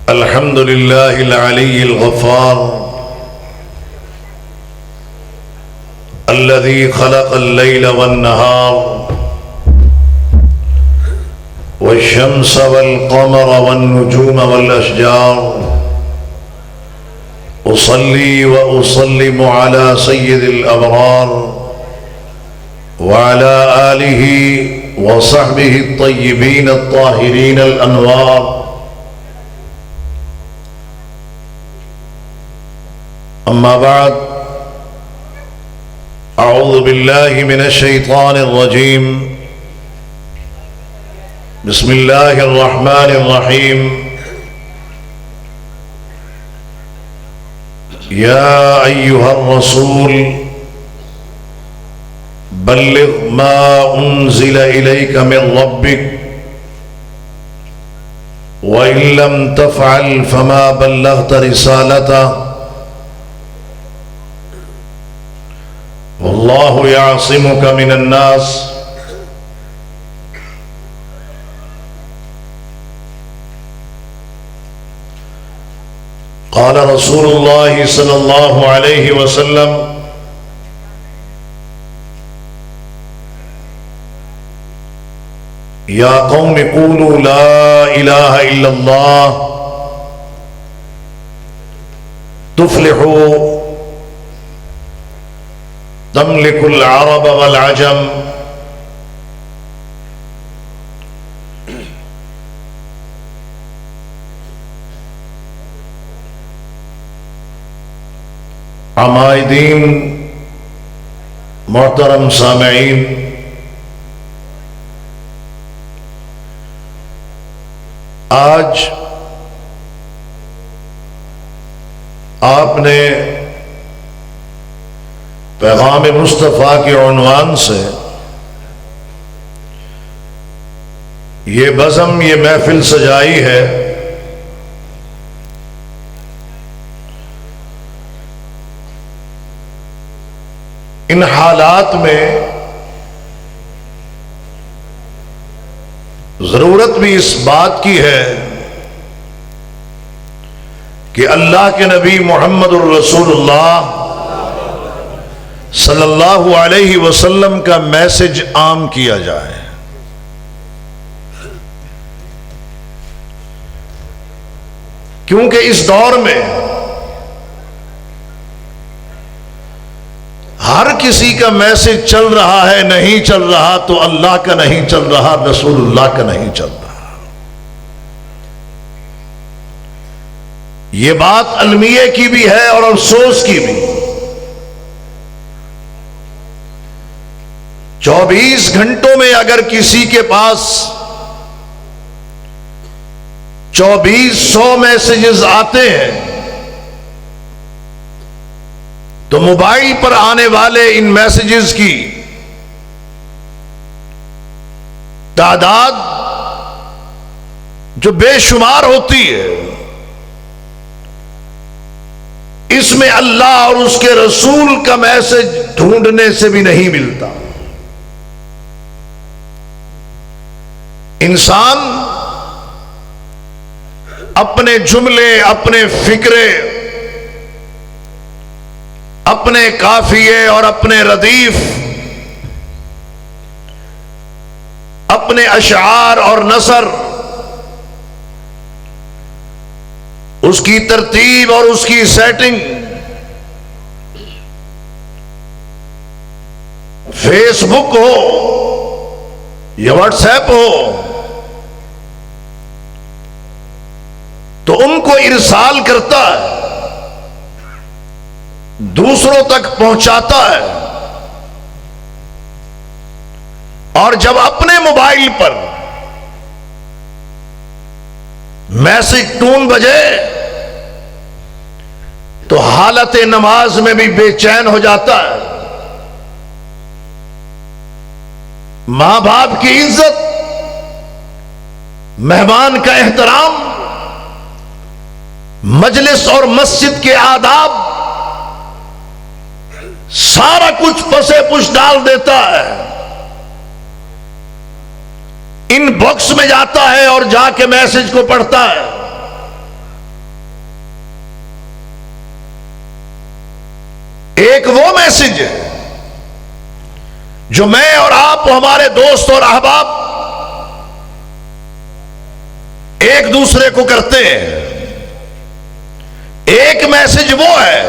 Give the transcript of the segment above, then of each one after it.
الحمد لله العلي الغفار الذي خلق الليل والنهار والشمس والقمر والنجوم والأشجار. أصلي وأسلم على سيد الأبرار وعلى آله وصحبه الطيبين الطاهرين الأنوار. أما بعد، أعوذ بالله من الشيطان الرجيم. بسم الله الرحمن الرحيم. يا أيها الرسول بلغ ما أنزل إليك من ربك وإن لم تفعل فما بلغت رسالته والله يعصمك من الناس. قال رسول الله صلى الله عليه وسلم: يا قوم قولوا لا إله إلا الله تفلحوا تملك العرب والعجم. عمائدین، محترم سامعین، آج آپ نے پیغام مصطفیٰ کے عنوان سے یہ بزم، یہ محفل سجائی ہے. ان حالات میں ضرورت بھی اس بات کی ہے کہ اللہ کے نبی محمد الرسول اللہ صلی اللہ علیہ وسلم کا میسج عام کیا جائے. کیونکہ اس دور میں ہر کسی کا میسج چل رہا ہے، نہیں چل رہا تو اللہ کا نہیں چل رہا، رسول اللہ کا نہیں چل رہا. یہ بات المیہ کی بھی ہے اور افسوس کی بھی. 24 گھنٹوں میں اگر کسی کے پاس 2400 میسجز آتے ہیں تو موبائل پر آنے والے ان میسجز کی تعداد جو بے شمار ہوتی ہے، اس میں اللہ اور اس کے رسول کا میسج ڈھونڈنے سے بھی نہیں ملتا. انسان اپنے جملے، اپنے فکرے، اپنے قافیے اور اپنے ردیف، اپنے اشعار اور نثر، اس کی ترتیب اور اس کی سیٹنگ فیس بک ہو یا واٹس ایپ ہو تو ان کو ارسال کرتا ہے، دوسروں تک پہنچاتا ہے. اور جب اپنے موبائل پر میسج ٹون بجے تو حالت نماز میں بھی بے چین ہو جاتا ہے. ماں باپ کی عزت، مہمان کا احترام، مجلس اور مسجد کے آداب، سارا کچھ پسے پش ڈال دیتا ہے. ان باکس میں جاتا ہے اور جا کے میسج کو پڑھتا ہے. ایک وہ میسج ہے جو میں اور آپ ہمارے دوست اور احباب ایک دوسرے کو کرتے ہیں. ایک میسج وہ ہے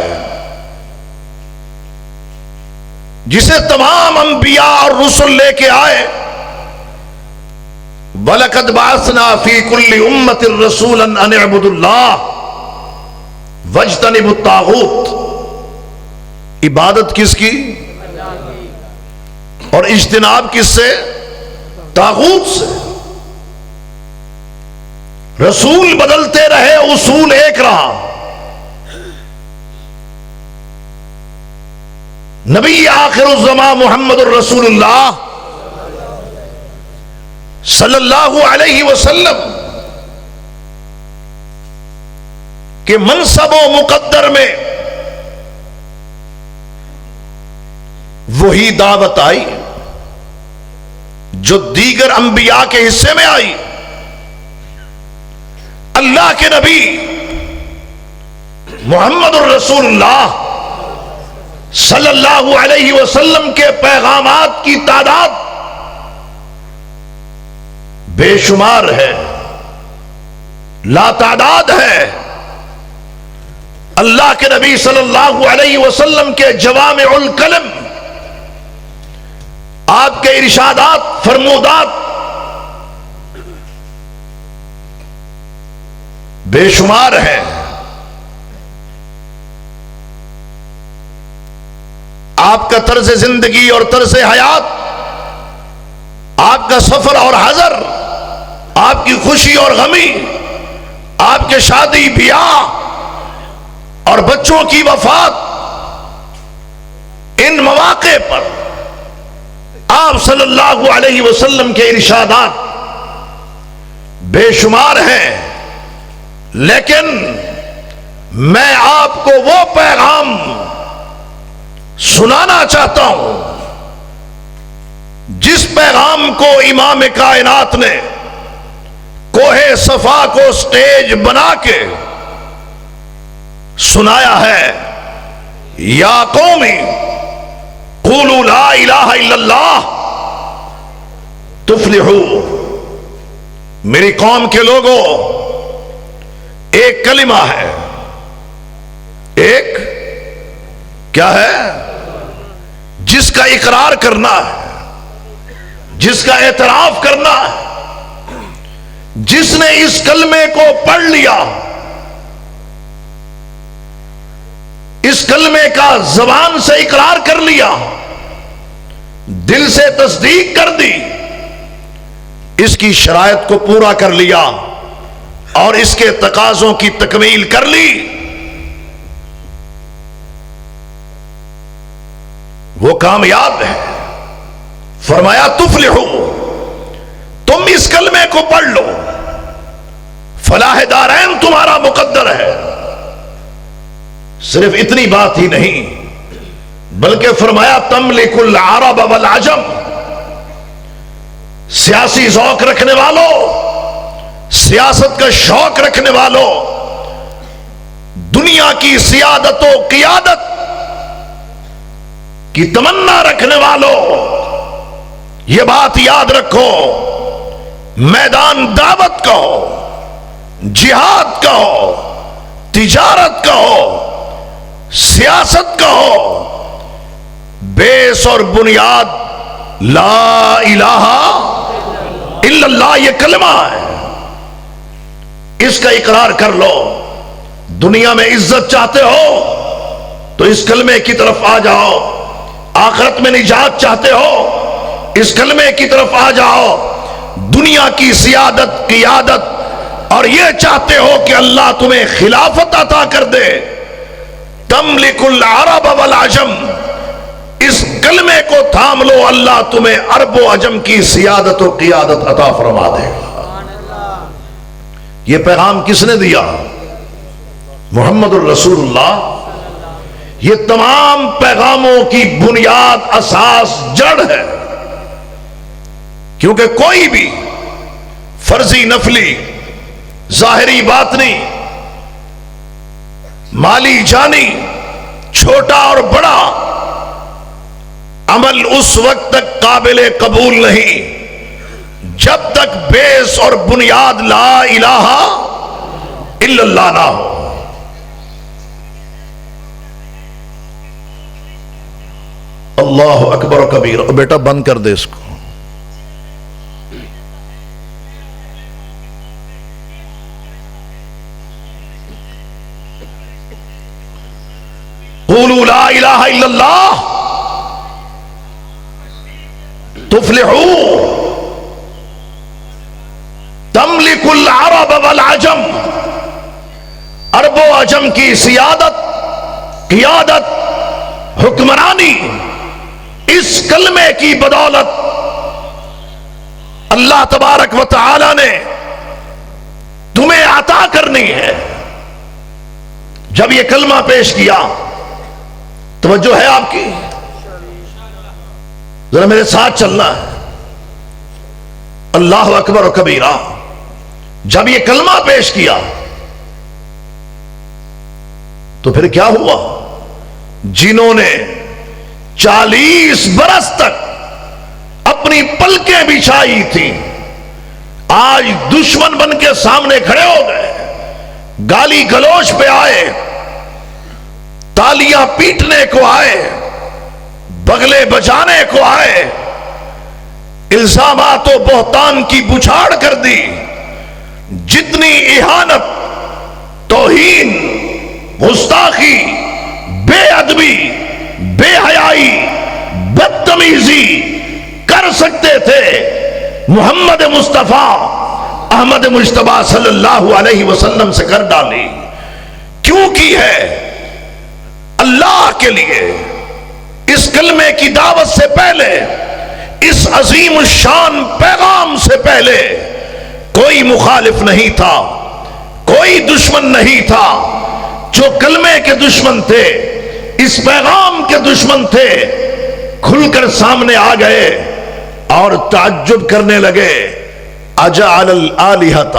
جسے تمام انبیاء اور رسل لے کے آئے. وَلَقَدْ بَعَثْنَا فِي كُلِّ أُمَّةٍ رَسُولًا أَنِ اعْبُدُوا اللَّهَ وَاجْتَنِبُوا الطَّاغُوتَ. عبادت کس کی اور اجتناب کس سے؟ طاغوت سے. رسول بدلتے رہے، اصول ایک رہا. نبی آخر الزمان محمد الرسول اللہ صلی اللہ علیہ وسلم کے منصب و مقدر میں وہی دعوت آئی جو دیگر انبیاء کے حصے میں آئی. اللہ کے نبی محمد الرسول اللہ صلی اللہ علیہ وسلم کے پیغامات کی تعداد بے شمار ہے، لا تعداد ہے. اللہ کے نبی صلی اللہ علیہ وسلم کے جوامع الکلم، آپ کے ارشادات، فرمودات بے شمار ہیں. آپ کا طرز زندگی اور طرز حیات، آپ کا سفر اور حضر، آپ کی خوشی اور غمی، آپ کے شادی بیاہ اور بچوں کی وفات، ان مواقع پر آپ صلی اللہ علیہ وسلم کے ارشادات بے شمار ہیں. لیکن میں آپ کو وہ پیغام سنانا چاہتا ہوں جس پیغام کو امام کائنات نے کوہ صفا کو سٹیج بنا کے سنایا ہے. یا قومی قولوا لا الہ الا اللہ تفلحوا. میری قوم کے لوگوں، ایک کلمہ ہے، ایک کیا ہے؟ جس کا اقرار کرنا ہے، جس کا اعتراف کرنا ہے. جس نے اس کلمے کو پڑھ لیا، اس کلمے کا زبان سے اقرار کر لیا، دل سے تصدیق کر دی، اس کی شرائط کو پورا کر لیا اور اس کے تقاضوں کی تکمیل کر لی، وہ کامیاب ہے. فرمایا تفلحو، تم اس کلمے کو پڑھ لو، فلاح دارین تمہارا مقدر ہے. صرف اتنی بات ہی نہیں بلکہ فرمایا تملک العرب والعجم. سیاسی ذوق رکھنے والوں، سیاست کا شوق رکھنے والوں، دنیا کی سیادت و قیادت کی تمنا رکھنے والوں، یہ بات یاد رکھو، میدان دعوت کا ہو، جہاد کا ہو، تجارت کا ہو، سیاست کا ہو، بیس اور بنیاد لا الہ الا اللہ یہ کلمہ ہے. اس کا اقرار کر لو. دنیا میں عزت چاہتے ہو تو اس کلمے کی طرف آ جاؤ. آخرت میں نجات چاہتے ہو اس کلمے کی طرف آ جاؤ. دنیا کی سیادت، قیادت اور یہ چاہتے ہو کہ اللہ تمہیں خلافت عطا کر دے، تملک العرب والعجم، اس کلمے کو تھام لو، اللہ تمہیں عرب و عجم کی سیادت و قیادت عطا فرما دے گا. یہ پیغام کس نے دیا؟ محمد الرسول اللہ. یہ تمام پیغاموں کی بنیاد، اساس، جڑ ہے. کیونکہ کوئی بھی فرضی، نفلی، ظاہری، باطنی، مالی، جانی، چھوٹا اور بڑا عمل اس وقت تک قابل قبول نہیں جب تک بیس اور بنیاد لا الہ الا اللہ نہ ہو. اللہ اکبر و کبیر. بیٹا بند کر دے اس کو. قولوا لا الہ الا اللہ تفلحوا تملک العرب والعجم. عرب و عجم کی سیادت، قیادت، حکمرانی اس کلمے کی بدولت اللہ تبارک و تعالی نے تمہیں عطا کرنی ہے. جب یہ کلمہ پیش کیا، توجہ ہے آپ کی؟ ذرا میرے ساتھ چلنا ہے. اللہ اکبر و کبیرہ. جب یہ کلمہ پیش کیا تو پھر کیا ہوا؟ جنہوں نے 40 برس تک اپنی پلکیں بچھائی تھی، آج دشمن بن کے سامنے کھڑے ہو گئے، گالی گلوچ پہ آئے، تالیاں پیٹنے کو آئے، بغلے بجانے کو آئے، الزامات و بہتان کی بچھاڑ کر دی. جتنی اہانت، توہین، گستاخی، بے ادبی، بے حیائی، بدتمیزی کر سکتے تھے، محمد مصطفیٰ احمد مجتبیٰ صلی اللہ علیہ وسلم سے کر ڈالی. کیوں کی ہے؟ اللہ کے لیے. اس کلمے کی دعوت سے پہلے، اس عظیم الشان پیغام سے پہلے کوئی مخالف نہیں تھا، کوئی دشمن نہیں تھا. جو کلمے کے دشمن تھے، اس پیغام کے دشمن تھے، کھل کر سامنے آ گئے اور تعجب کرنے لگے. اجعل الآلہۃ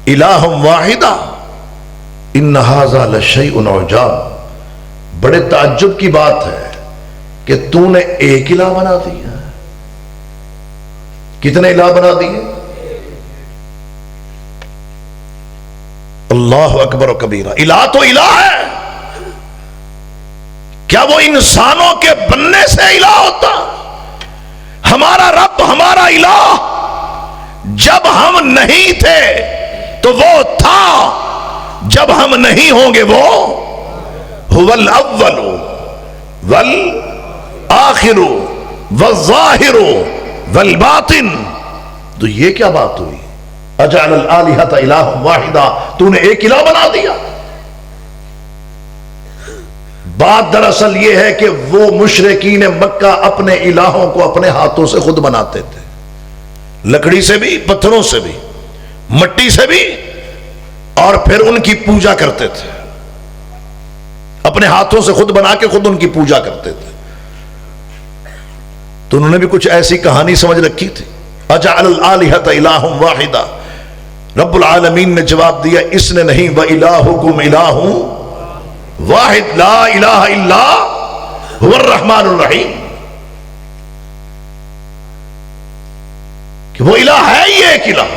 الہا واحدا ان ھذا لشیء عجاب. بڑے تعجب کی بات ہے کہ تو نے ایک الہ بنا دیا. کتنے الہ بنا دیے؟ اللہ اکبر و کبیرہ. الہ تو الہ ہے. کیا وہ انسانوں کے بننے سے الہ ہوتا؟ ہمارا رب، ہمارا الہ جب ہم نہیں تھے تو وہ تھا، جب ہم نہیں ہوں گے وہ هو الاول والآخر والظاہر والباطن. تو یہ کیا بات ہوئی؟ اجعل الآلہۃ الہا واحدا. تو نے ایک الہ بنا دیا. بات دراصل یہ ہے کہ وہ مشرکین مکہ اپنے الہوں کو اپنے ہاتھوں سے خود بناتے تھے، لکڑی سے بھی، پتھروں سے بھی، مٹی سے بھی، اور پھر ان کی پوجا کرتے تھے. اپنے ہاتھوں سے خود بنا کے خود ان کی پوجا کرتے تھے. تو انہوں نے بھی کچھ ایسی کہانی سمجھ رکھی تھی. اجعل الآلہۃ الہا واحدا. رب العالمین نے جواب دیا اس نے نہیں، وَإِلَٰهُكُمْ إِلَٰهٌ واحد لا الہ الا هو الرحمن الرحیم. کہ وہ الہ ہے ہی ایک الہ،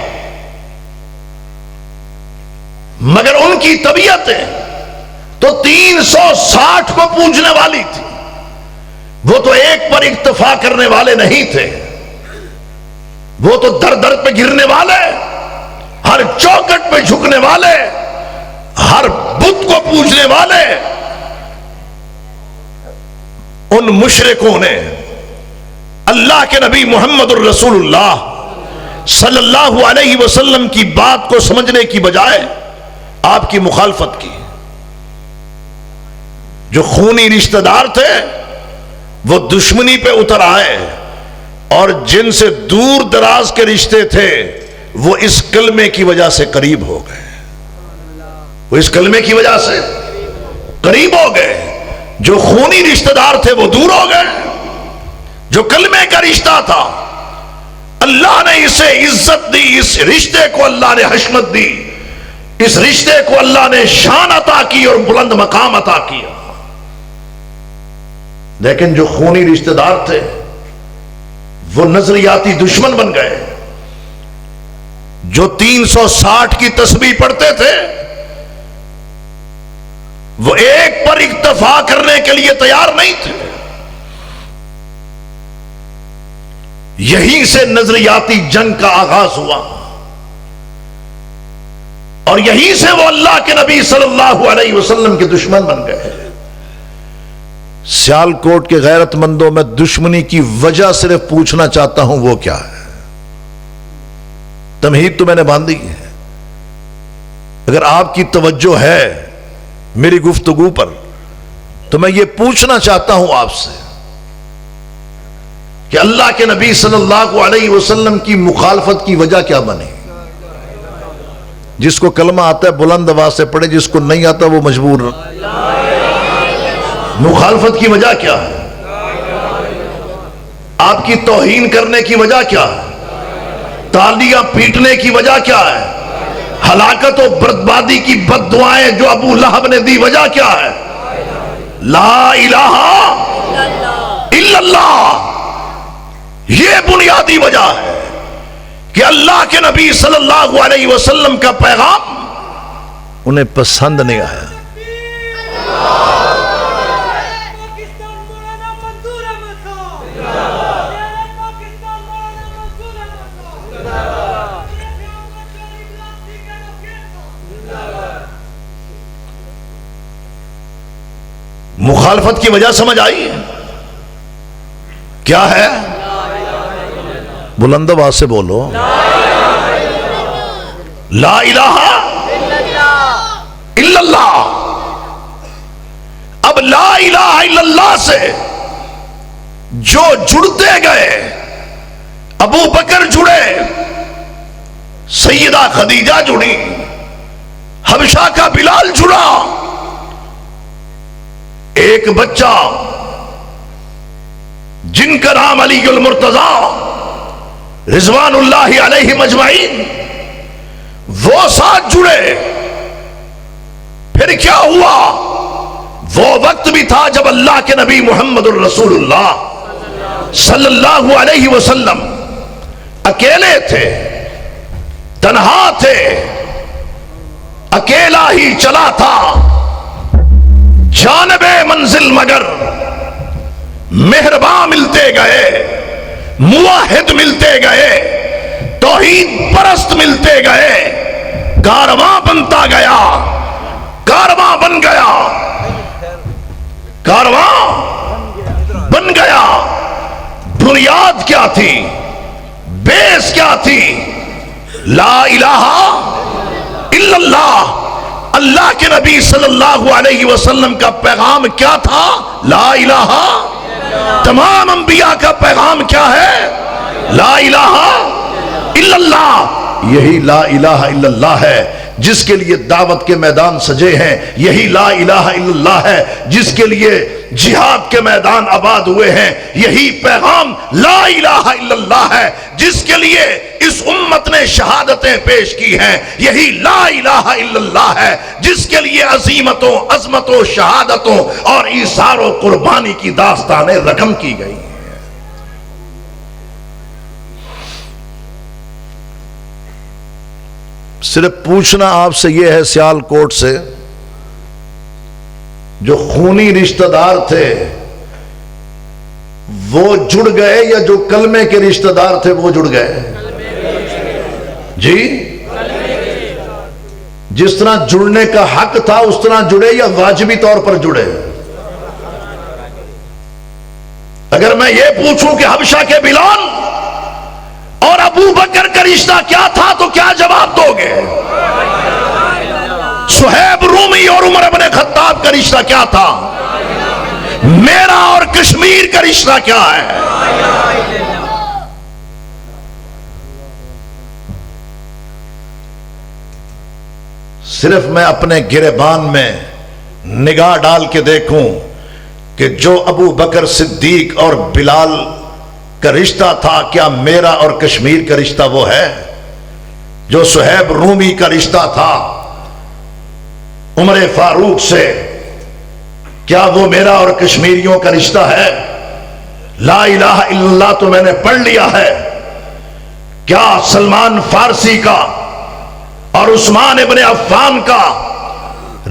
مگر ان کی طبیعتیں تو 360 کو پوجنے والی تھی. وہ تو ایک پر اکتفا کرنے والے نہیں تھے، وہ تو در در پہ گرنے والے، ہر چوکٹ پہ جھکنے والے، ہر بت کو پوجنے والے. ان مشرکوں نے اللہ کے نبی محمد الرسول اللہ صلی اللہ علیہ وسلم کی بات کو سمجھنے کی بجائے آپ کی مخالفت کی. جو خونی رشتہ دار تھے وہ دشمنی پہ اتر آئے، اور جن سے دور دراز کے رشتے تھے وہ اس کلمے کی وجہ سے قریب ہو گئے. وہ اس کلمے کی وجہ سے قریب ہو گئے. جو خونی رشتہ دار تھے وہ دور ہو گئے. جو کلمے کا رشتہ تھا اللہ نے اسے عزت دی، اس رشتے کو اللہ نے حشمت دی، اس رشتے کو اللہ نے شان عطا کی اور بلند مقام عطا کیا. لیکن جو خونی رشتہ دار تھے وہ نظریاتی دشمن بن گئے. جو 360 کی تسبیح پڑھتے تھے وہ ایک پر اکتفا کرنے کے لیے تیار نہیں تھے. یہیں سے نظریاتی جنگ کا آغاز ہوا اور یہیں سے وہ اللہ کے نبی صلی اللہ علیہ وسلم کے دشمن بن گئے. سیالکوٹ کے غیرت مندوں میں دشمنی کی وجہ صرف پوچھنا چاہتا ہوں وہ کیا ہے. تمہید تو میں نے باندھی ہے. اگر آپ کی توجہ ہے میری گفتگو پر تو میں یہ پوچھنا چاہتا ہوں آپ سے کہ اللہ کے نبی صلی اللہ علیہ وسلم کی مخالفت کی وجہ کیا بنی؟ جس کو کلمہ آتا ہے بلند آواز سے پڑھے، جس کو نہیں آتا وہ مجبور. مخالفت کی وجہ کیا ہے؟ آپ کی توہین کرنے کی وجہ کیا ہے؟ تالیاں پیٹنے کی وجہ کیا ہے؟ ہلاکت و بربادی کی بد دعائیں جو ابو لہب نے دی وجہ کیا ہے؟ لا الہ الا اللہ. یہ بنیادی وجہ ہے کہ اللہ کے نبی صلی اللہ علیہ وسلم کا پیغام انہیں پسند نہیں آیا. مخالفت کی وجہ سمجھ آئی کیا ہے؟ بلند آواز سے بولو. لا الہ الا اللہ. اب لا الہ الا اللہ سے جو جڑتے گئے، ابو بکر جڑے، سیدہ خدیجہ جڑی، حبشہ کا بلال جڑا، ایک بچہ جن کا نام علی المرتضی رضوان اللہ علیہ مجمعین، وہ ساتھ جڑے. پھر کیا ہوا؟ وہ وقت بھی تھا جب اللہ کے نبی محمد الرسول اللہ صلی اللہ علیہ وسلم اکیلے تھے، تنہا تھے، اکیلا ہی چلا تھا. جانب منزل مگر مہرباں ملتے گئے، موحد ملتے گئے، توحید پرست ملتے گئے. کارواں بنتا گیا، کارواں بن گیا، کارواں بن گیا. بنیاد کیا تھی؟ بیس کیا تھی؟ لا الہ الا اللہ. اللہ کے نبی صلی اللہ علیہ وسلم کا پیغام کیا تھا؟ لا الہ. تمام انبیاء کا پیغام کیا ہے؟ لا الہ الا اللہ. یہی لا الہ الا اللہ ہے جس کے لیے دعوت کے میدان سجے ہیں. یہی لا الہ الا اللہ ہے جس کے لیے جہاد کے میدان آباد ہوئے ہیں. یہی پیغام لا الہ الا اللہ ہے جس کے لیے اس امت نے شہادتیں پیش کی ہیں. یہی لا الہ الا اللہ ہے جس کے لیے عظیمتوں، عظمتوں، شہادتوں اور ایثار و قربانی کی داستانیں رقم کی گئی. صرف پوچھنا آپ سے یہ ہے، سیالکوٹ سے جو خونی رشتہ دار تھے وہ جڑ گئے یا جو کلمے کے رشتہ دار تھے وہ جڑ گئے؟ جی، جس طرح جڑنے کا حق تھا اس طرح جڑے یا واجبی طور پر جڑے؟ اگر میں یہ پوچھوں کہ حبشہ کے بلال اور ابو بکر کا رشتہ کیا تھا تو کیا جواب دو گے؟ صہیب رومی اور عمر بن خطاب کا رشتہ کیا تھا؟ میرا اور کشمیر کا رشتہ کیا ہے؟ صرف میں اپنے گریبان میں نگاہ ڈال کے دیکھوں کہ جو ابو بکر صدیق اور بلال کا رشتہ تھا کیا میرا اور کشمیر کا رشتہ وہ ہے؟ جو صہیب رومی کا رشتہ تھا عمر فاروق سے، کیا وہ میرا اور کشمیریوں کا رشتہ ہے؟ لا الہ الا اللہ تو میں نے پڑھ لیا ہے. کیا سلمان فارسی کا اور عثمان ابن عفان کا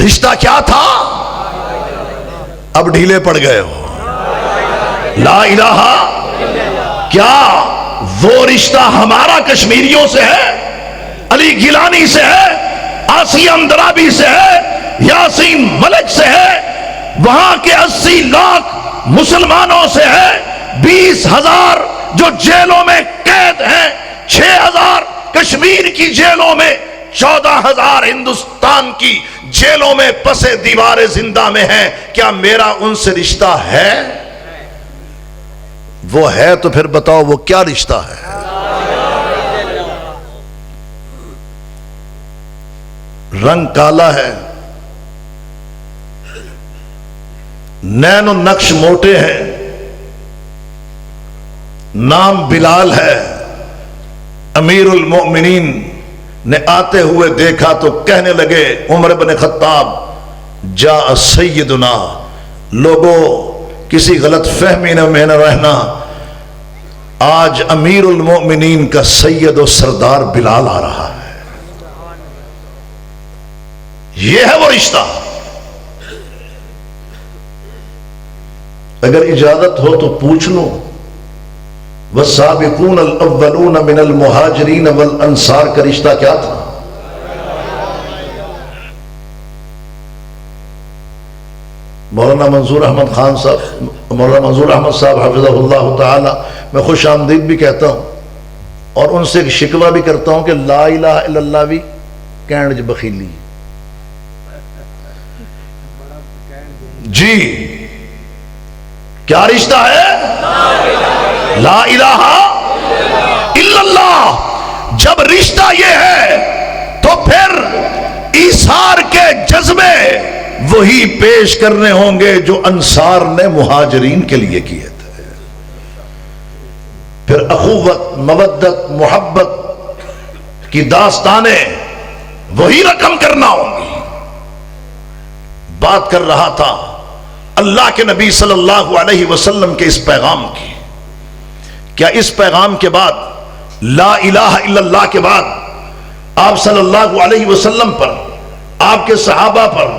رشتہ کیا تھا؟ اب ڈھیلے پڑ گئے ہو. لا الہ، کیا وہ رشتہ ہمارا کشمیریوں سے ہے؟ علی گیلانی سے ہے؟ آسیہ اندرابی سے ہے؟ یاسین ملک سے ہے؟ وہاں کے 80 لاکھ مسلمانوں سے ہے؟ 20,000 جو جیلوں میں قید ہیں، 6,000 کشمیر کی جیلوں میں، 14,000 ہندوستان کی جیلوں میں پسے دیوار زندہ میں ہیں. کیا میرا ان سے رشتہ ہے؟ وہ ہے تو پھر بتاؤ وہ کیا رشتہ ہے؟ رنگ کالا ہے، نین و نقش موٹے ہیں، نام بلال ہے. امیر المؤمنین نے آتے ہوئے دیکھا تو کہنے لگے عمر بن خطاب جاء سیدنا. لوگوں کسی غلط فہمی میں نہ رہنا، آج امیر المؤمنین کا سید و سردار بلال آ رہا ہے. یہ ہے وہ رشتہ. اگر اجازت ہو تو پوچھ لوں، والسابقون الاولون من المہاجرین والانصار کا رشتہ کیا تھا؟ مولانا منظور احمد خان صاحب، مولانا منظور احمد صاحب حفظہ اللہ تعالی، میں خوش آمدید بھی کہتا ہوں اور ان سے ایک شکوہ بھی کرتا ہوں کہ لا الہ الا اللہ بھی کہن جو بخیلی. جی کیا رشتہ ہے؟ لا الہ الا اللہ. جب رشتہ یہ ہے تو پھر ایثار کے جذبے وہی پیش کرنے ہوں گے جو انصار نے مہاجرین کے لیے کیے تھے. پھر اخوت، مودت، محبت کی داستانیں وہی رقم کرنا ہوں گی. بات کر رہا تھا اللہ کے نبی صلی اللہ علیہ وسلم کے اس پیغام کی. کیا اس پیغام کے بعد، لا الہ الا اللہ کے بعد، آپ صلی اللہ علیہ وسلم پر، آپ کے صحابہ پر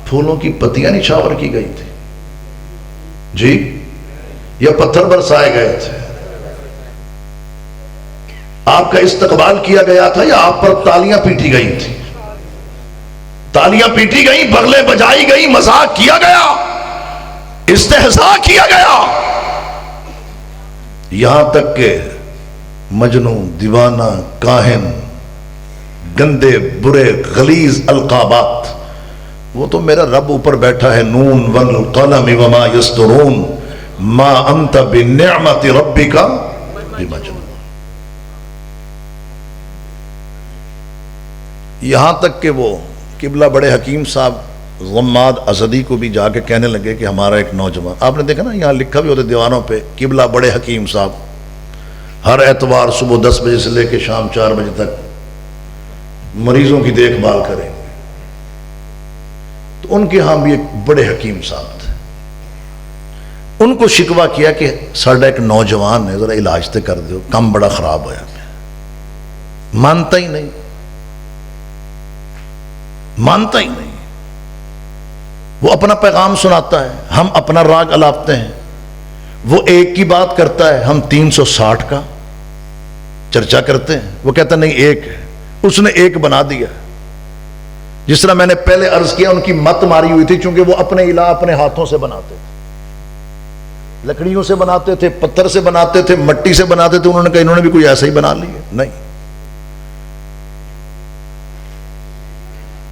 پھولوں کی پتیاں نچھاور کی گئی تھی؟ جی، یا پتھر برسائے گئے تھے؟ آپ کا استقبال کیا گیا تھا یا آپ پر تالیاں پیٹی گئی تھی؟ تالیاں پیٹی گئی، بغلیں بجائی گئی، مذاق کیا گیا، استہزاء کیا گیا. یہاں تک کہ مجنوں، دیوانہ، کاہن، گندے برے غلیظ القابات، وہ تو میرا رب اوپر بیٹھا ہے. نون والقلم وما یسطرون ما انت بنعمت ربک بمجنون. یہاں تک کہ وہ قبلہ بڑے حکیم صاحب غماد ازدی کو بھی جا کے کہنے لگے کہ ہمارا ایک نوجوان، آپ نے دیکھا نا یہاں لکھا بھی ہوتا دیوانوں پہ، قبلہ بڑے حکیم صاحب ہر اتوار صبح 10 بجے سے لے کے شام 4 بجے تک مریضوں کی دیکھ بھال کریں. تو ان کے ہاں بھی ایک بڑے حکیم صاحب تھے. ان کو شکوہ کیا کہ ساڈا ایک نوجوان ہے، ذرا علاج تے کر دو، کم بڑا خراب ہوا. مانتا ہی نہیں، مانتا ہی نہیں. وہ اپنا پیغام سناتا ہے، ہم اپنا راگ الاپتے ہیں. وہ ایک کی بات کرتا ہے، ہم 360 کا چرچا کرتے ہیں. وہ کہتا نہیں ایک ہے، اس نے ایک بنا دیا. جس طرح میں نے پہلے عرض کیا ان کی مت ماری ہوئی تھی، چونکہ وہ اپنے الہ اپنے ہاتھوں سے بناتے تھے، لکڑیوں سے بناتے تھے، پتھر سے بناتے تھے، مٹی سے بناتے تھے. انہوں نے کہا انہوں نے بھی کوئی ایسا ہی بنا لیا. نہیں،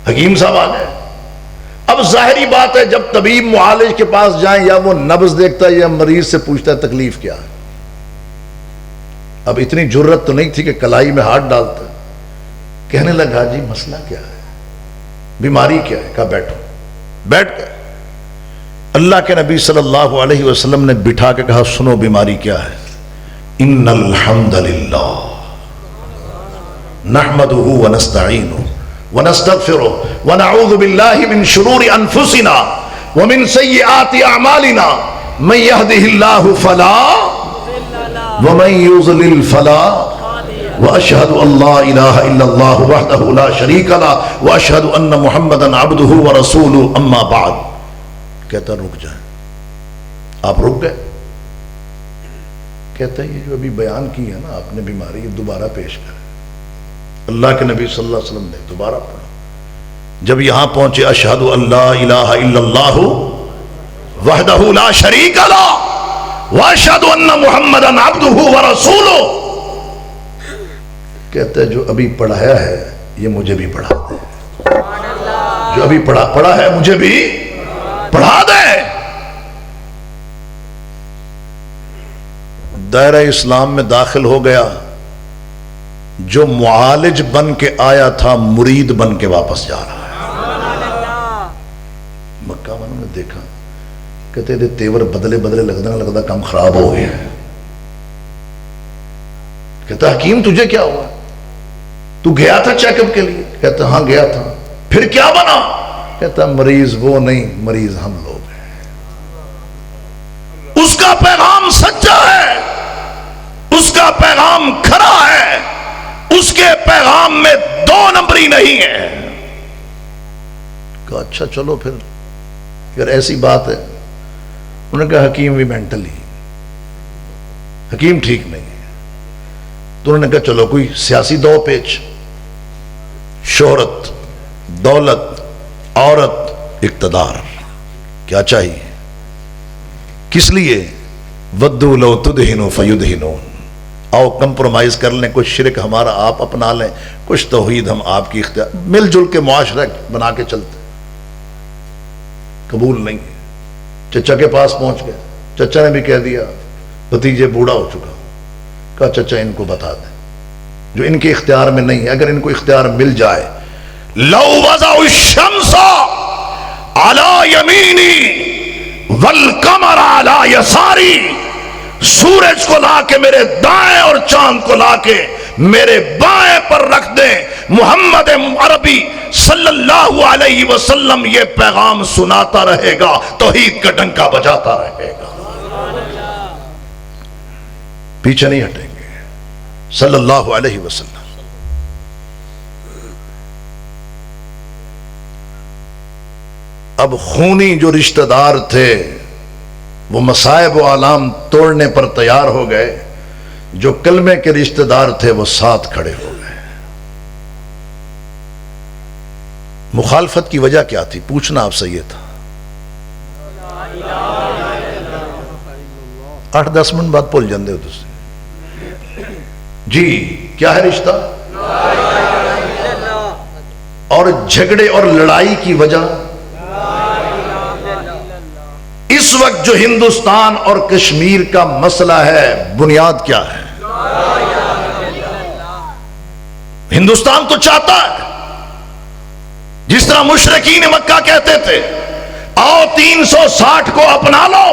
حکیم صاحب آ گئے. اب ظاہری بات ہے جب طبیب معالج کے پاس جائیں، یا وہ نبض دیکھتا ہے یا مریض سے پوچھتا ہے تکلیف کیا ہے. اب اتنی جرت تو نہیں تھی کہ کلائی میں ہاتھ ڈالتا. کہنے لگا جی مسئلہ کیا ہے، بیماری کیا ہے؟ کہا بیٹھو. بیٹھ گئے. اللہ کے نبی صلی اللہ علیہ وسلم نے بٹھا کے کہا سنو بیماری کیا ہے. ان الحمد للہ نحمده ونستعینه ونستغفره ونعوذ باللہ من شرور انفسنا ومن سیئات اعمالنا من يهده الله فلا ومن يضلل فلا واشهد ان لا اله الا الله وحده لا شريك له واشهد ان محمدا عبده ورسوله اما بعد. کہتا رک جائیں. آپ رک گئے. کہتا ہے یہ جو ابھی بیان کی ہے نا آپ نے بیماری، یہ دوبارہ پیش کریں. اللہ کے نبی صلی اللہ علیہ وسلم نے دوبارہ پڑھا. جب یہاں پہنچے اشہد ان لا الہ الا اللہ وحدہ لا شریک لہ واشہد ان محمدا عبدہ ورسولہ، کہتا ہے جو ابھی پڑھایا ہے یہ مجھے بھی پڑھا دے. جو ابھی پڑھا ہے مجھے بھی پڑھا دے. دائرہ اسلام میں داخل ہو گیا. جو معالج بن کے آیا تھا مرید بن کے واپس جا رہا ہے. مکہ والوں نے دیکھا، کہتے تھے تیور بدلے لگتا کام خراب ہو گیا. کہتا حکیم تجھے کیا ہوا؟ تو گیا تھا چیک اپ کے لیے؟ کہتا ہاں گیا تھا. پھر کیا بنا؟ کہتا مریض وہ نہیں، مریض ہم لوگ ہیں. اس کا پیغام سچا ہے، اس کا پیغام کھرا ہے، اس کے پیغام میں دو نمبری نہیں ہے. کہا اچھا چلو پھر اگر ایسی بات ہے. انہوں نے کہا حکیم بھی مینٹلی، حکیم ٹھیک نہیں ہے. تو انہوں نے کہا چلو کوئی سیاسی دو پیچ، شہرت، دولت، عورت، اقتدار، کیا چاہیے؟ کس لیے؟ ودو لو تدہنو فیدہنون. آؤ کمپرومائز کر لیں، کچھ شرک ہمارا آپ اپنا لیں، کچھ توحید ہم آپ کی اختیار، مل جل کے معاشرہ بنا کے چلتے. قبول نہیں. چچا کے پاس پہنچ گئے. چچا نے بھی کہہ دیا، بھتیجے بوڑھا ہو چکا. کہا چچا ان کو بتا دیں جو ان کے اختیار میں نہیں ہے. اگر ان کو اختیار مل جائے، لو وضع الشمس علی یمینی والقمر علی یساری، سورج کو لا کے میرے دائیں اور چاند کو لا کے میرے بائیں پر رکھ دیں، محمد عربی صلی اللہ علیہ وسلم یہ پیغام سناتا رہے گا، توحید کا ڈنکا بجاتا رہے گا، پیچھے نہیں ہٹیں گے. صلی اللہ علیہ وسلم. اب خونی جو رشتہ دار تھے وہ مصائب و آلام توڑنے پر تیار ہو گئے. جو کلمے کے رشتہ دار تھے وہ ساتھ کھڑے ہو گئے. مخالفت کی وجہ کیا تھی؟ پوچھنا آپ سے یہ تھا. 8-10 منٹ بعد بھول جاندے ہو تسی. جی کیا ہے رشتہ؟ اور جھگڑے اور لڑائی کی وجہ اس وقت جو ہندوستان اور کشمیر کا مسئلہ ہے، بنیاد کیا ہے؟ ہندوستان تو چاہتا ہے جس طرح مشرکین مکہ کہتے تھے آؤ 360 کو اپنا لو،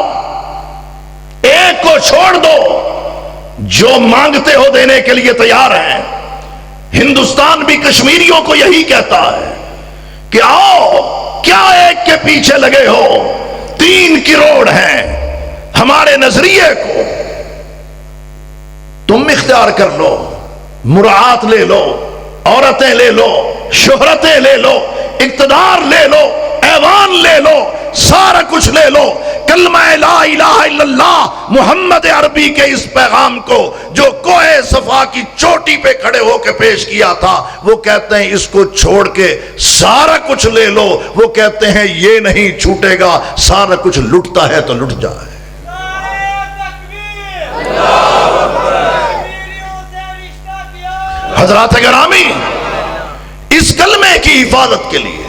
ایک کو چھوڑ دو، جو مانگتے ہو دینے کے لیے تیار ہیں. ہندوستان بھی کشمیریوں کو یہی کہتا ہے کہ آؤ، کیا ایک کے پیچھے لگے ہو؟ 3 کروڑ ہیں. ہمارے نظریے کو تم اختیار کر لو، مراعات لے لو، عورتیں لے لو، شہرتیں لے لو، اقتدار لے لو، ایوان لے لو، سارا کچھ لے لو. کلمہ لا الہ الا اللہ محمد عربی کے اس پیغام کو جو کوہ صفا کی چوٹی پہ کھڑے ہو کے پیش کیا تھا، وہ کہتے ہیں اس کو چھوڑ کے سارا کچھ لے لو. وہ کہتے ہیں یہ نہیں چھوٹے گا، سارا کچھ لٹتا ہے تو لٹ جائے. حضرات گرامی، اس کلمے کی حفاظت کے لیے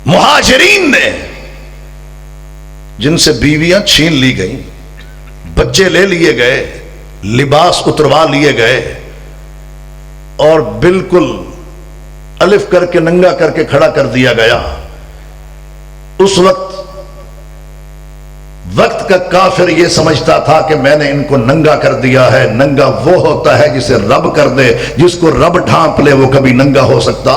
مہاجرین نے، جن سے بیویاں چھین لی گئیں، بچے لے لیے گئے، لباس اتروا لیے گئے، اور بالکل الف کر کے ننگا کر کے کھڑا کر دیا گیا. اس وقت کا کافر یہ سمجھتا تھا کہ میں نے ان کو ننگا کر دیا ہے. ننگا وہ ہوتا ہے جسے رب کر دے. جس کو رب ڈھانپ لے وہ کبھی ننگا ہو سکتا؟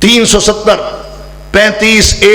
370 35A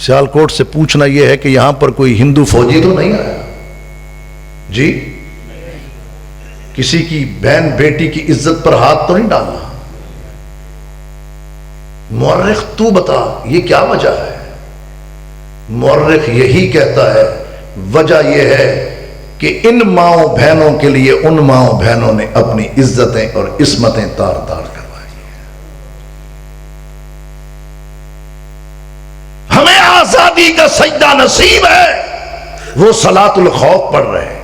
سیالکوٹ سے پوچھنا یہ ہے کہ یہاں پر کوئی ہندو فوجی تو نہیں آیا جی؟ کسی کی بہن بیٹی کی عزت پر ہاتھ تو نہیں ڈالنا؟ مورخ تو بتا یہ کیا وجہ ہے؟ مورخ یہی کہتا ہے وجہ یہ ہے کہ ان ماؤں بہنوں کے لیے ان ماؤں بہنوں نے اپنی عزتیں اور عصمتیں تار تار کروائی ہیں۔ ہمیں آزادی کا سجدہ نصیب ہے، وہ صلاۃ الخوف پڑھ رہے ہیں۔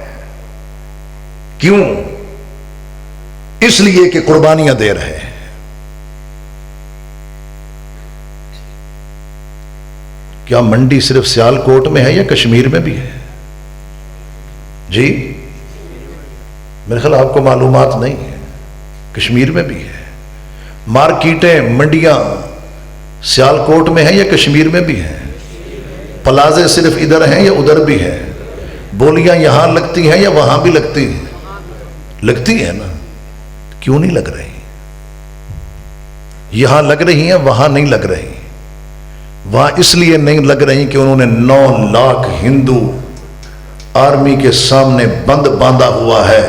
کیوں؟ اس لیے کہ قربانیاں دے رہے ہیں۔ کیا منڈی صرف سیالکوٹ میں ہے یا کشمیر میں بھی ہے جی؟ میرے خیال آپ کو معلومات نہیں ہے، کشمیر میں بھی ہے۔ مارکیٹیں منڈیاں سیالکوٹ میں ہیں یا کشمیر میں بھی ہیں؟ پلازے صرف ادھر ہیں یا ادھر بھی ہیں؟ بولیاں یہاں لگتی ہیں یا وہاں بھی لگتی ہیں؟ لگتی ہیں نا، کیوں نہیں لگ رہی؟ یہاں لگ رہی ہیں، وہاں نہیں لگ رہی۔ وہاں اس لیے نہیں لگ رہی کہ انہوں نے 9 لاکھ ہندو آرمی کے سامنے بند باندھا ہوا ہے،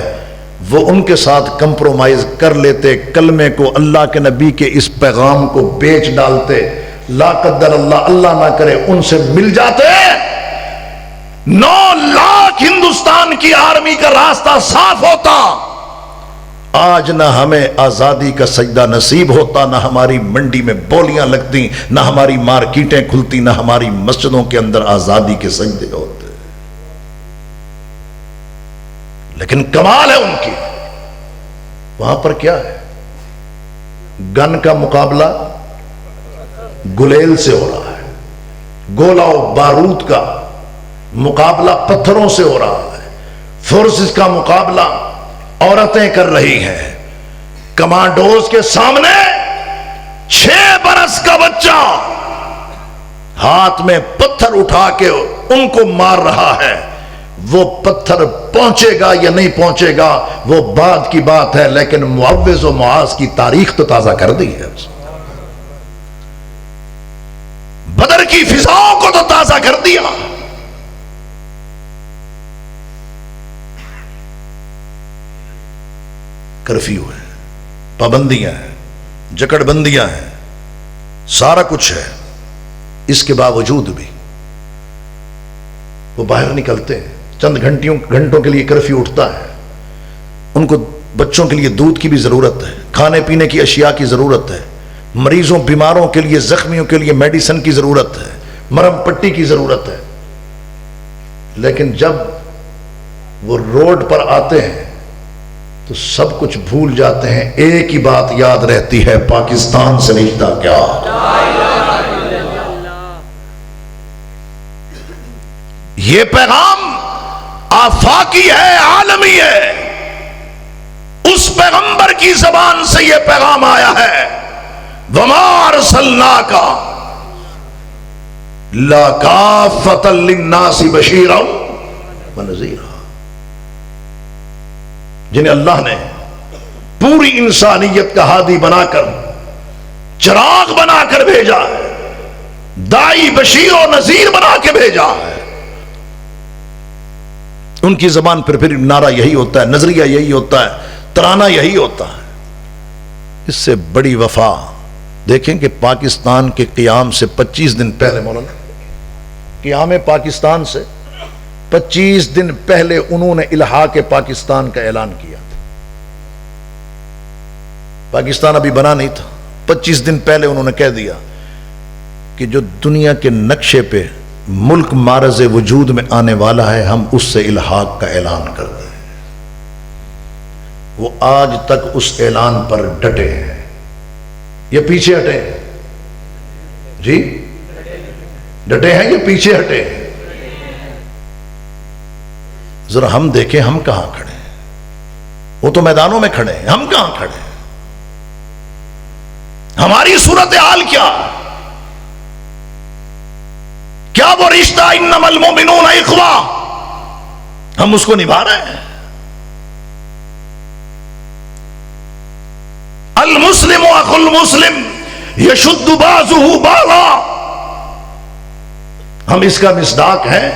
وہ ان کے ساتھ کمپرومائز کر لیتے، کلمے کو، اللہ کے نبی کے اس پیغام کو بیچ ڈالتے، لا قدر اللہ، اللہ نہ کرے ان سے مل جاتے، 9 لاکھ ہندوستان کی آرمی کا راستہ صاف ہوتا۔ آج نہ ہمیں آزادی کا سجدہ نصیب ہوتا، نہ ہماری منڈی میں بولیاں لگتی، نہ ہماری مارکیٹیں کھلتی، نہ ہماری مسجدوں کے اندر آزادی کے سجدے ہوتے۔ لیکن کمال ہے ان کی، وہاں پر کیا ہے؟ گن کا مقابلہ گلیل سے ہو رہا ہے، گولہ و بارود کا مقابلہ پتھروں سے ہو رہا ہے، فورسز کا مقابلہ عورتیں کر رہی ہیں۔ کمانڈوز کے سامنے 6 برس کا بچہ ہاتھ میں پتھر اٹھا کے ان کو مار رہا ہے۔ وہ پتھر پہنچے گا یا نہیں پہنچے گا وہ بعد کی بات ہے، لیکن معوذ و معاذ کی تاریخ تو تازہ کر دی ہے، بدر کی فضاؤں کو تو تازہ کر دیا۔ کرفیو ہے، پابندیاں ہیں، جکڑ بندیاں ہیں، سارا کچھ ہے، اس کے باوجود بھی وہ باہر نکلتے ہیں۔ چند گھنٹوں کے لیے کرفیو اٹھتا ہے، ان کو بچوں کے لیے دودھ کی بھی ضرورت ہے، کھانے پینے کی اشیاء کی ضرورت ہے، مریضوں بیماروں کے لیے، زخمیوں کے لیے میڈیسن کی ضرورت ہے، مرہم پٹی کی ضرورت ہے۔ لیکن جب وہ روڈ پر آتے ہیں تو سب کچھ بھول جاتے ہیں، ایک ہی بات یاد رہتی ہے، پاکستان سے رشتہ کیا؟ یہ پیغام آفاقی ہے، عالمی ہے۔ اس پیغمبر کی زبان سے یہ پیغام آیا ہے، وَمَا أَرْسَلْنَاكَ إِلَّا كَافَّةً لِلنَّاسِ بَشِيرًا وَنَذِيرًا، جنہیں اللہ نے پوری انسانیت کا ہادی بنا کر، چراغ بنا کر بھیجا ہے، دائی بشیر و نذیر بنا کے بھیجا ہے۔ ان کی زبان پھر نعرہ یہی ہوتا ہے، نظریہ یہی ہوتا ہے، ترانہ یہی ہوتا ہے۔ اس سے بڑی وفا دیکھیں کہ پاکستان کے قیام سے 25 دن پہلے، مولانا قیام پاکستان سے 25 دن پہلے انہوں نے الحاق پاکستان کا اعلان کیا تھا۔ پاکستان ابھی بنا نہیں تھا، 25 دن پہلے انہوں نے کہہ دیا کہ جو دنیا کے نقشے پہ ملک معرض وجود میں آنے والا ہے، ہم اس سے الحاق کا اعلان کرتے ہیں۔ وہ آج تک اس اعلان پر ڈٹے ہیں یا پیچھے ہٹے ہیں؟ جی ڈٹے ہیں یا پیچھے ہٹے ہیں؟ ذرا ہم دیکھیں ہم کہاں کھڑے ہیں۔ وہ تو میدانوں میں کھڑے ہیں، ہم کہاں کھڑے ہیں؟ ہماری صورتحال کیا؟ کیا وہ رشتہ انما المؤمنون اخوہ ہم اس کو نبھا رہے ہیں؟ المسلم اخو المسلم یشد بعضہ بعضا، ہم اس کا مصداق ہیں.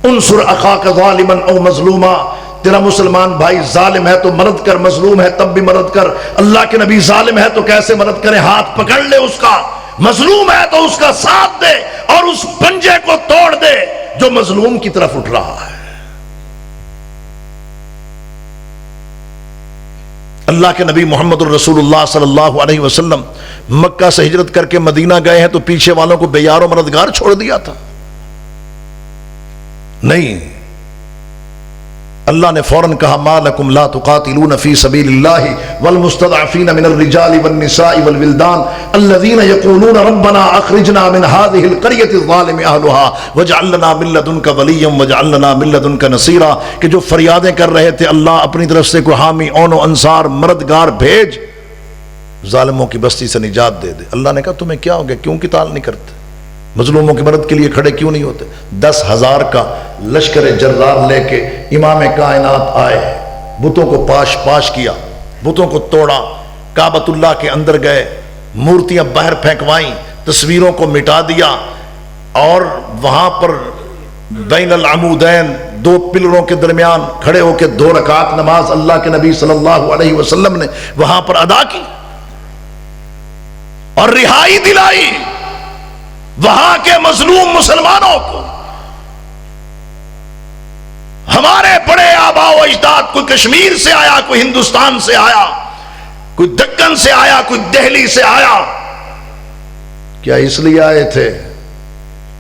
انصر اخاک ظالما او مظلوما، تیرا مسلمان بھائی ظالم ہے تو مدد کر، مظلوم ہے تب بھی مدد کر. اللہ کے نبی ظالم ہے تو کیسے مدد کرے؟ ہاتھ پکڑ لے اس کا. مظلوم ہے تو اس کا ساتھ دے اور اس پنجے کو توڑ دے جو مظلوم کی طرف اٹھ رہا ہے. اللہ کے نبی محمد الرسول اللہ صلی اللہ علیہ وسلم مکہ سے ہجرت کر کے مدینہ گئے ہیں تو پیچھے والوں کو بے یار و مددگار چھوڑ دیا تھا؟ نہیں، اللہ نے فوراً کہا ما لکم لا تقاتلون فی سبیل اللہ والمستضعفین من الرجال والنساء والولدان الذین یقولون ربنا اخرجنا من هذه القریۃ الظالم اہلها واجعل لنا من لدنک ولیا واجعل لنا من لدنک نصیرا، کہ جو فریادیں کر رہے تھے اللہ اپنی طرف سے کوئی حامی اون و انصار مددگار بھیج، ظالموں کی بستی سے نجات دے دے. اللہ نے کہا تمہیں کیا ہو گیا، کیوں قتال نہیں کرتے؟ مظلوموں کی مدد کے لیے کھڑے کیوں نہیں ہوتے؟ 10,000 کا لشکر جرار لے کے امام کائنات آئے، بتوں کو پاش پاش کیا، بتوں کو توڑا، کعبۃ اللہ کے اندر گئے، مورتیاں باہر پھینکوائیں، تصویروں کو مٹا دیا، اور وہاں پر بین العمودین 2 پلروں کے درمیان کھڑے ہو کے 2 رکعت نماز اللہ کے نبی صلی اللہ علیہ وسلم نے وہاں پر ادا کی اور رہائی دلائی وہاں کے مظلوم مسلمانوں کو. ہمارے بڑے آبا و اجداد، کوئی کشمیر سے آیا، کوئی ہندوستان سے آیا، کوئی دکن سے آیا، کوئی دہلی سے آیا، کیا اس لیے آئے تھے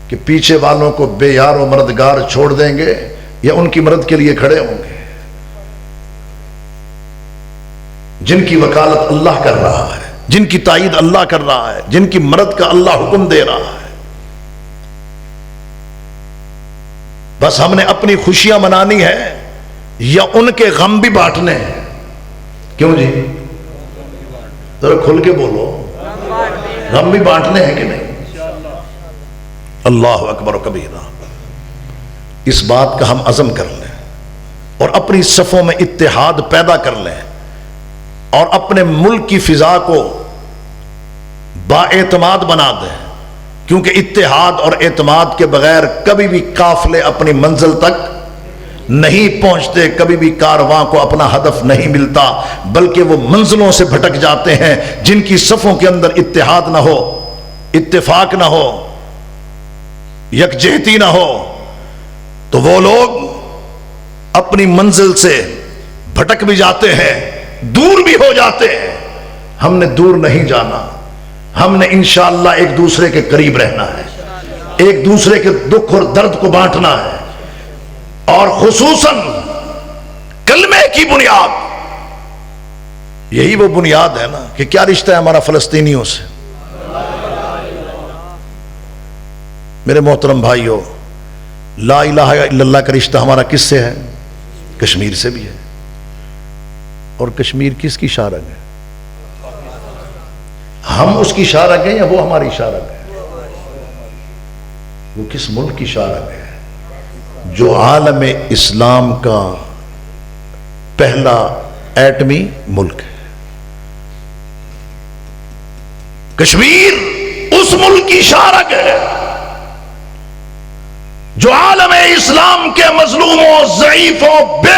کہ پیچھے والوں کو بے یار و مددگار چھوڑ دیں گے یا ان کی مدد کے لیے کھڑے ہوں گے؟ جن کی وکالت اللہ کر رہا ہے، جن کی تائید اللہ کر رہا ہے، جن کی مدد کا اللہ حکم دے رہا ہے. بس ہم نے اپنی خوشیاں منانی ہے یا ان کے غم بھی بانٹنے ہیں؟ کیوں جی؟ ذرا کھل کے بولو، غم بھی بانٹنے ہیں کہ نہیں؟ اللہ اکبر و کبیرہ. اس بات کا ہم عزم کر لیں اور اپنی صفوں میں اتحاد پیدا کر لیں اور اپنے ملک کی فضا کو بااعتماد بنا دیں، کیونکہ اتحاد اور اعتماد کے بغیر کبھی بھی قافلے اپنی منزل تک نہیں پہنچتے، کبھی بھی کارواں کو اپنا ہدف نہیں ملتا، بلکہ وہ منزلوں سے بھٹک جاتے ہیں. جن کی صفوں کے اندر اتحاد نہ ہو، اتفاق نہ ہو، یکجہتی نہ ہو، تو وہ لوگ اپنی منزل سے بھٹک بھی جاتے ہیں، دور بھی ہو جاتے ہیں. ہم نے دور نہیں جانا، ہم نے انشاءاللہ ایک دوسرے کے قریب رہنا ہے، ایک دوسرے کے دکھ اور درد کو بانٹنا ہے، اور خصوصاً کلمے کی بنیاد. یہی وہ بنیاد ہے نا کہ کیا رشتہ ہے ہمارا فلسطینیوں سے؟ میرے محترم بھائیو، لا الہ الا اللہ کا رشتہ ہمارا کس سے ہے؟ کشمیر سے بھی ہے. اور کشمیر کس کی شارگ ہے؟ ہم اس کی شارگ ہیں یا وہ ہماری شارگ ہے؟ وہ کس ملک کی شارگ ہے؟ جو عالم اسلام کا پہلا ایٹمی ملک ہے. کشمیر اس ملک کی شارگ ہے جو عالم اسلام کے مظلوموں، ضعیفوں، بے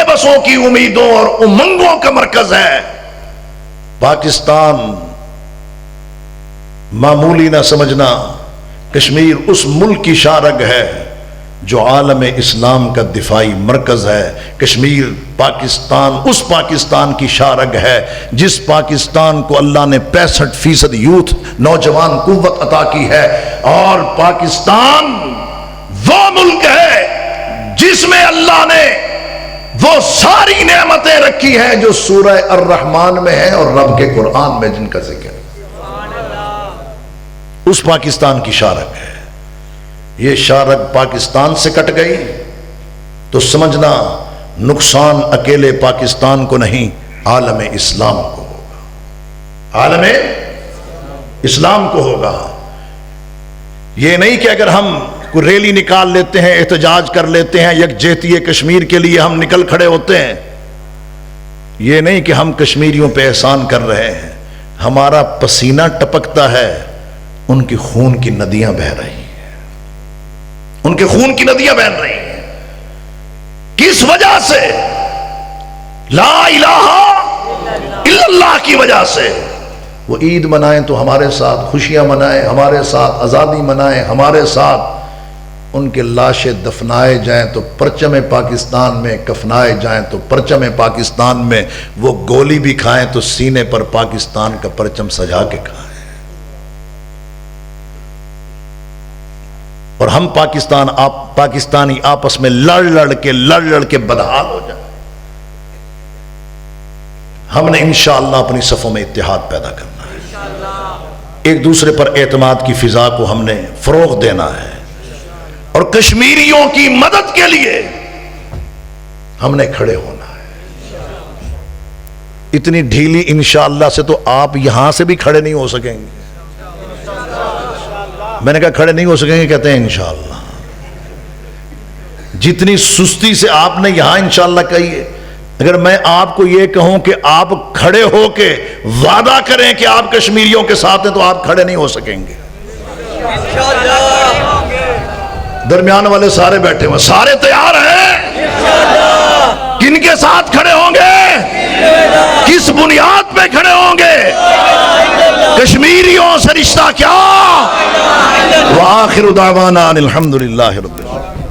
بسوں کی امیدوں اور امنگوں کا مرکز ہے. پاکستان معمولی نہ سمجھنا، کشمیر اس ملک کی شارگ ہے جو عالم اسلام کا دفاعی مرکز ہے. کشمیر پاکستان اس پاکستان کی شارگ ہے جس پاکستان کو اللہ نے 65% یوتھ، نوجوان قوت عطا کی ہے. اور پاکستان وہ ملک ہے جس میں اللہ نے وہ ساری نعمتیں رکھی ہیں جو سورہ الرحمن میں ہیں اور رب کے قرآن میں جن کا ذکر ہے. اس پاکستان کی شارگ ہے. یہ شارگ پاکستان سے کٹ گئی تو سمجھنا نقصان اکیلے پاکستان کو نہیں، عالم اسلام کو ہوگا، عالم اسلام کو ہوگا. یہ نہیں کہ اگر ہم کوئی ریلی نکال لیتے ہیں، احتجاج کر لیتے ہیں، یکجہتی کشمیر کے لیے ہم نکل کھڑے ہوتے ہیں، یہ نہیں کہ ہم کشمیریوں پہ احسان کر رہے ہیں. ہمارا پسینہ ٹپکتا ہے ان کی خون کی ندیاں بہہ رہی ہیں، ان کے خون کی ندیاں بہہ رہی ہیں۔ کس وجہ سے؟ لا الہ الا اللہ کی وجہ سے۔ وہ عید منائیں تو ہمارے ساتھ خوشیاں منائیں، ہمارے ساتھ آزادی منائیں، ہمارے ساتھ ان کے لاشیں دفنائے جائیں تو پرچم پاکستان میں، کفنائے جائیں تو پرچم پاکستان میں، وہ گولی بھی کھائیں تو سینے پر پاکستان کا پرچم سجا کے کھائیں۔ اور ہم پاکستانی آپس میں لڑ لڑ کے بدحال ہو جائیں۔ ہم نے انشاءاللہ اپنی صفوں میں اتحاد پیدا کرنا ہے، ایک دوسرے پر اعتماد کی فضا کو ہم نے فروغ دینا ہے، اور کشمیریوں کی مدد کے لیے ہم نے کھڑے ہونا ہے۔ اتنی ڈھیلی انشاءاللہ سے تو آپ یہاں سے بھی کھڑے نہیں ہو سکیں گے۔ میں نے کہا کھڑے نہیں ہو سکیں گے، کہتے ہیں انشاءاللہ۔ جتنی سستی سے آپ نے یہاں انشاءاللہ کہی ہے، اگر میں آپ کو یہ کہوں کہ آپ کھڑے ہو کے وعدہ کریں کہ آپ کشمیریوں کے ساتھ ہیں، تو آپ کھڑے نہیں ہو سکیں گے۔ درمیان والے سارے بیٹھے ہوئے، سارے تیار ہیں؟ کن کے ساتھ کھڑے ہوں گے؟ کس بنیاد پہ کھڑے ہوں گے؟ کشمیریوں سے رشتہ کیا؟ وآخر دعوانا الحمدللہ رب العالمین۔